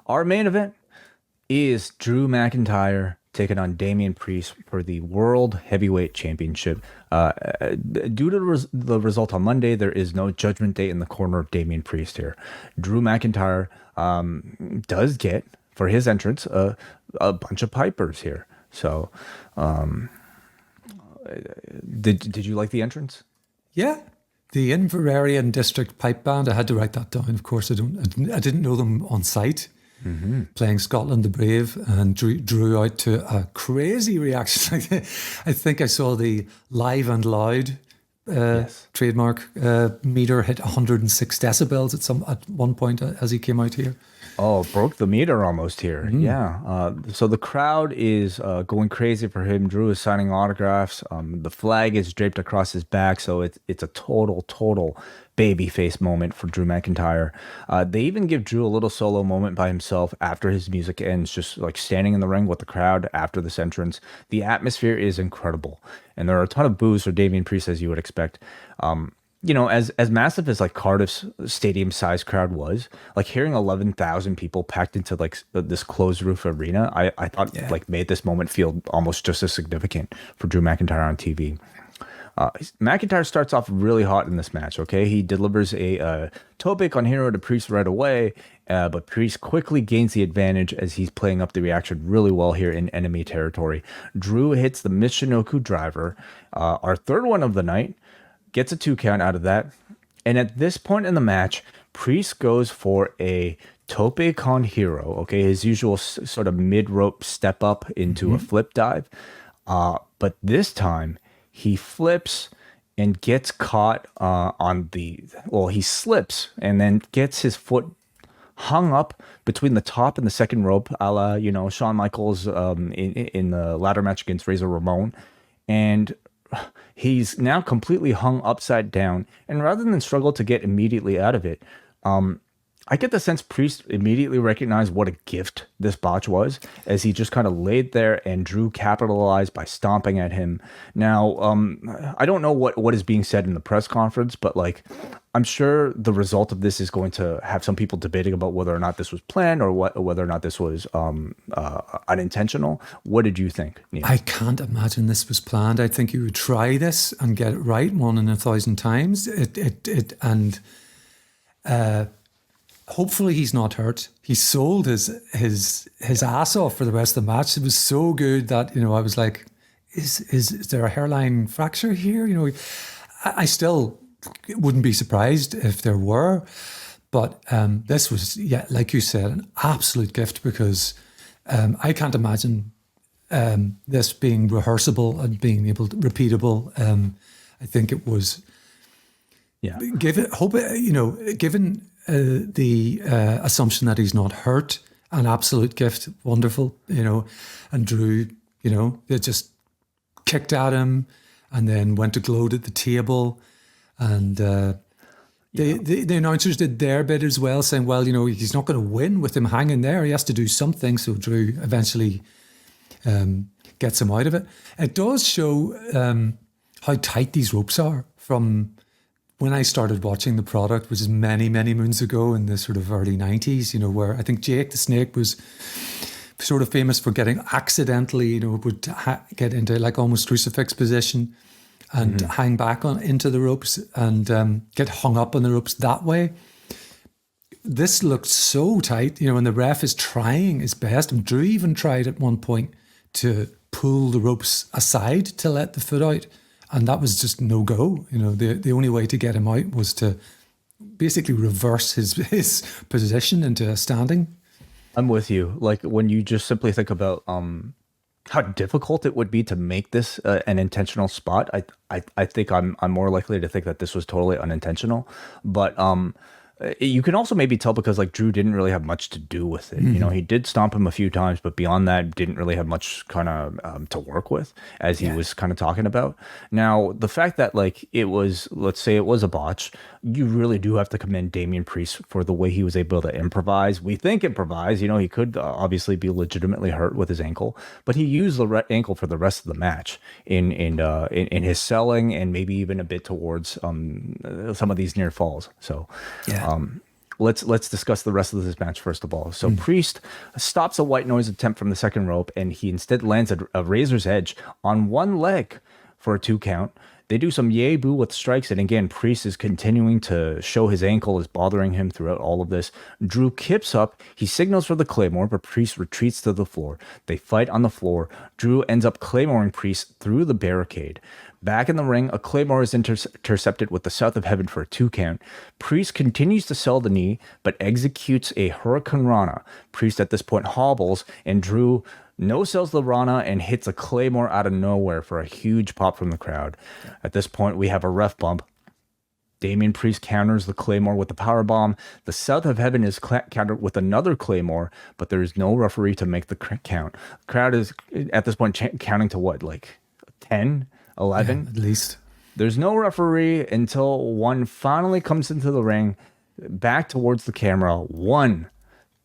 Our main event is Drew McIntyre taking on Damian Priest for the World Heavyweight Championship. Due to the result on Monday, there is no judgment day in the corner of Damian Priest here. Drew McIntyre does get, for his entrance, a bunch of pipers here. So, did you like the entrance? Yeah. The Inveraray District Pipe Band, I had to write that down. Of course, I didn't know them on site. Playing Scotland the Brave, and drew out to a crazy reaction. I think I saw the Live and Loud trademark meter hit 106 decibels at one point as he came out here. Oh, broke the meter almost here. Yeah. So the crowd is going crazy for him. Drew is signing autographs. The flag is draped across his back, so it's a total babyface moment for Drew McIntyre. They even give Drew a little solo moment by himself after his music ends, just like standing in the ring with the crowd after this entrance. The atmosphere is incredible, and there are a ton of boos for Damian Priest, as you would expect. As massive as like Cardiff's stadium size crowd was, like hearing 11,000 people packed into like this closed roof arena, I thought like made this moment feel almost just as significant for Drew McIntyre on TV. McIntyre starts off really hot in this match. Okay, he delivers a topic on Hero to Priest right away, but Priest quickly gains the advantage as he's playing up the reaction really well here in enemy territory. Drew hits the Michinoku driver, our third one of the night, gets a 2 count out of that, and at this point in the match, Priest goes for a tope con Hero. Okay, his usual sort of mid rope step up into a flip dive, but this time he flips and gets caught he slips and then gets his foot hung up between the top and the second rope, a la, Shawn Michaels in the ladder match against Razor Ramon. And he's now completely hung upside down. And rather than struggle to get immediately out of it, I get the sense Priest immediately recognized what a gift this botch was, as he just kind of laid there and Drew capitalized by stomping at him. Now, I don't know what is being said in the press conference, but like, I'm sure the result of this is going to have some people debating about whether or not this was planned or whether or not this was unintentional. What did you think, Neil? I can't imagine this was planned. I think you would try this and get it right 1 in 1,000 times. Hopefully he's not hurt. He sold his ass off for the rest of the match. It was so good that, I was like, is there a hairline fracture here? I still wouldn't be surprised if there were. But this was, like you said, an absolute gift, because I can't imagine this being rehearsable and being repeatable. I think it was, given the assumption that he's not hurt, an absolute gift, wonderful, and Drew, they just kicked at him and then went to gloat at the table, and the announcers did their bit as well, saying, well, he's not going to win with him hanging there, he has to do something, so Drew eventually gets him out of it. It does show how tight these ropes are from when I started watching the product, which is many, many moons ago in the sort of early 90s, where I think Jake the Snake was sort of famous for getting accidentally, would get into like almost crucifix position and hang back into the ropes and get hung up on the ropes that way. This looked so tight, and the ref is trying his best. And Drew even tried at one point to pull the ropes aside to let the foot out. And that was just no go. The only way to get him out was to basically reverse his position into a standing. I'm with you. Like, when you just simply think about how difficult it would be to make this an intentional spot, I think I'm more likely to think that this was totally unintentional. But you can also maybe tell because like Drew didn't really have much to do with it. He did stomp him a few times, but beyond that, didn't really have much kind of to work with, as he was kind of talking about. Now, the fact that like it was, let's say it was a botch, you really do have to commend Damian Priest for the way he was able to improvise. We think improvise, he could obviously be legitimately hurt with his ankle, but he used the ankle for the rest of the match in his selling and maybe even a bit towards some of these near falls. So let's discuss the rest of this match first of all. So Priest stops a white noise attempt from the second rope, and he instead lands a razor's edge on one leg for a 2 count. They do some yay boo with strikes, and again, Priest is continuing to show his ankle is bothering him throughout all of this. Drew kips up, he signals for the Claymore, but Priest retreats to the floor. They fight on the floor. Drew ends up Claymoring Priest through the barricade. Back in the ring, a Claymore is intercepted with the South of Heaven for a 2 count. Priest continues to sell the knee, but executes a Hurricane Rana. Priest at this point hobbles, and Drew no-sells the Rana and hits a Claymore out of nowhere for a huge pop from the crowd. At this point, we have a ref bump. Damian Priest counters the Claymore with the powerbomb. The South of Heaven is countered with another Claymore, but there is no referee to make the count. The crowd is, at this point, counting to what, like 10? 11 at least. There's no referee until one finally comes into the ring, back towards the camera. 1,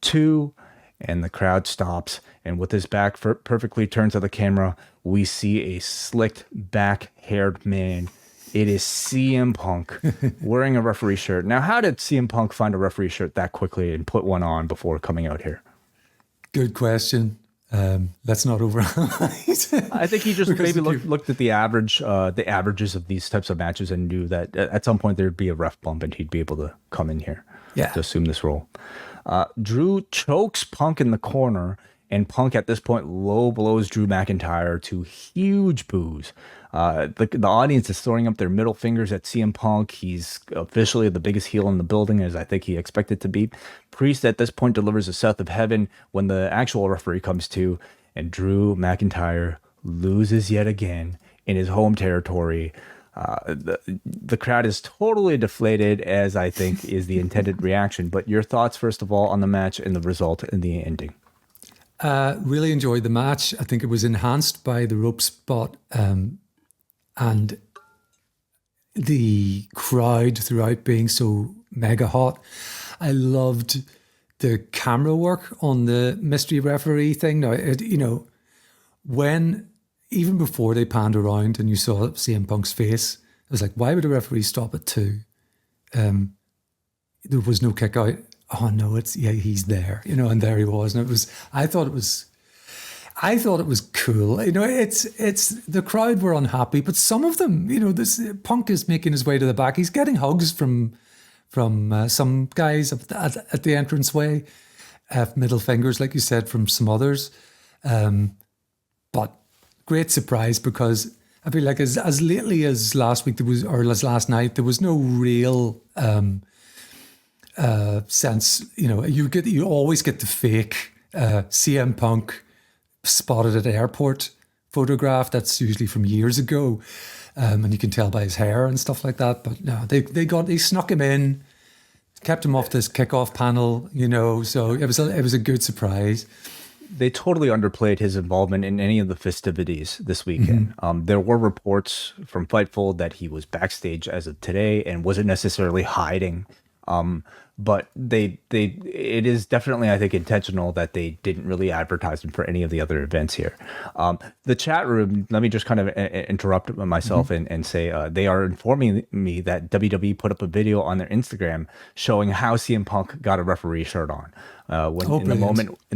2, and the crowd stops. And with his back perfectly turned to the camera, we see a slicked back-haired man. It is CM Punk wearing a referee shirt. Now, how did CM Punk find a referee shirt that quickly and put one on before coming out here? Good question. Let's not overanalyze. I think he just maybe looked at the averages of these types of matches and knew that at some point there'd be a ref bump and he'd be able to come in here to assume this role. Drew chokes Punk in the corner, and Punk at this point low blows Drew McIntyre to huge boos. The audience is throwing up their middle fingers at CM Punk. He's officially the biggest heel in the building, as I think he expected to be. Priest at this point delivers a South of Heaven when the actual referee comes to, and Drew McIntyre loses yet again in his home territory. The crowd is totally deflated, as I think is the intended reaction. But your thoughts, first of all, on the match and the result and the ending? Really enjoyed the match. I think it was enhanced by the rope spot and the crowd throughout being so mega hot. I loved the camera work on the mystery referee thing. Now, when even before they panned around and you saw CM Punk's face, I was like, why would a referee stop at 2? There was no kick out. Oh no, he's there, and there he was. And I thought it was cool. It's the crowd were unhappy, but some of them, this Punk is making his way to the back. He's getting hugs from some guys at the entranceway, middle fingers, like you said, from some others. But great surprise, because I feel like as lately as last week as last night, there was no real sense. You always get the fake CM Punk spotted at airport photograph. That's usually from years ago, and you can tell by his hair and stuff like that. But no, they snuck him in, kept him off this kickoff panel. So it was a good surprise. They totally underplayed his involvement in any of the festivities this weekend. There were reports from Fightful that he was backstage as of today and wasn't necessarily hiding. But it is definitely, I think, intentional that they didn't really advertise him for any of the other events here. The chat room, let me just kind of interrupt myself and say they are informing me that WWE put up a video on their Instagram showing how CM Punk got a referee shirt on. In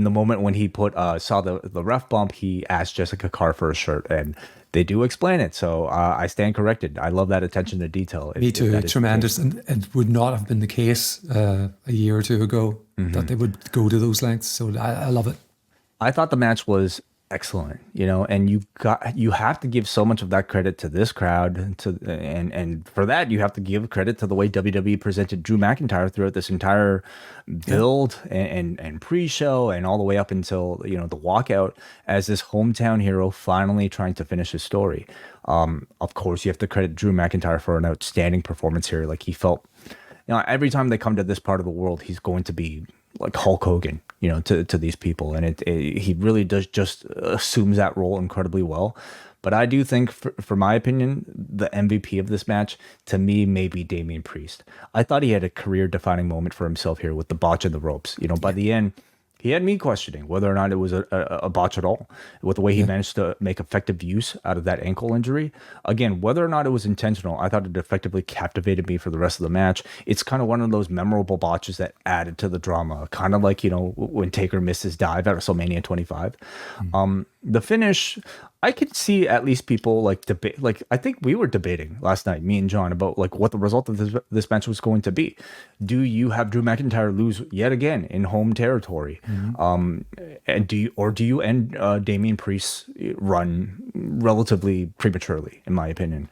the moment when he saw the ref bump, he asked Jessica Carr for a shirt, and they do explain it. So I stand corrected. I love that attention to detail. Me too. Tremendous. And it would not have been the case a year or two ago that they would go to those lengths. So I love it. I thought the match was excellent, and you have to give so much of that credit to this crowd, and for that you have to give credit to the way WWE presented Drew McIntyre throughout this entire build and pre-show and all the way up until the walkout as this hometown hero finally trying to finish his story. Of course, you have to credit Drew McIntyre for an outstanding performance here. Like, he felt, every time they come to this part of the world, he's going to be like Hulk Hogan, to these people. And he really does just assumes that role incredibly well. But I do think, for my opinion, the MVP of this match, to me, may be Damian Priest. I thought he had a career-defining moment for himself here with the botch and the ropes. By the end, He had me questioning whether or not it was a botch at all, with the way he managed to make effective use out of that ankle injury. Again, whether or not it was intentional, I thought it effectively captivated me for the rest of the match. It's kind of one of those memorable botches that added to the drama, kind of like, when Taker missed his dive at WrestleMania 25. The finish, I could see at least people like debate. Like, I think we were debating last night, me and John, about like what the result of this match was going to be. Do you have Drew McIntyre lose yet again in home territory? And do you end Damian Priest's run relatively prematurely, in my opinion?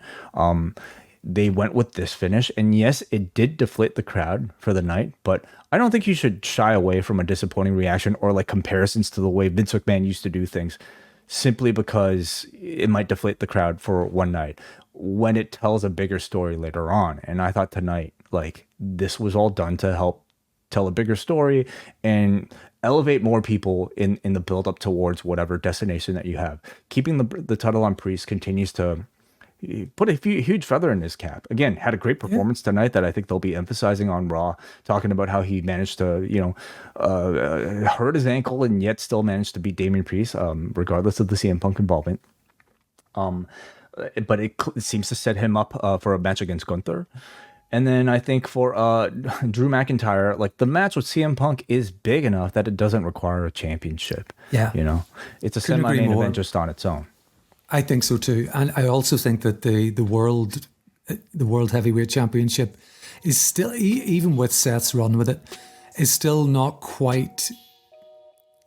They went with this finish, and yes, it did deflate the crowd for the night, but I don't think you should shy away from a disappointing reaction or like comparisons to the way Vince McMahon used to do things, simply because it might deflate the crowd for one night when it tells a bigger story later on. And I thought tonight, like, this was all done to help tell a bigger story and elevate more people in the build up towards whatever destination that you have. Keeping the title on Priest continues to put a huge feather in his cap. Again, had a great performance tonight that I think they'll be emphasizing on Raw, talking about how he managed to, hurt his ankle and yet still managed to beat Damian Priest, regardless of the CM Punk involvement. But it seems to set him up for a match against Gunther. And then I think for Drew McIntyre, like, the match with CM Punk is big enough that it doesn't require a championship. Yeah. It's a semi-main event just on its own. I think so too, and I also think that the world heavyweight championship is still, even with Seth's run with it, is still not quite.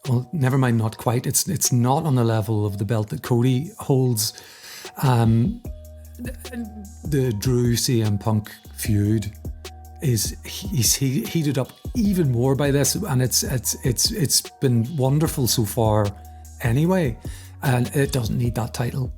Well, never mind, not quite. It's not on the level of the belt that Cody holds. The Drew CM Punk feud he's heated up even more by this, and it's been wonderful so far. Anyway. And it doesn't need that title.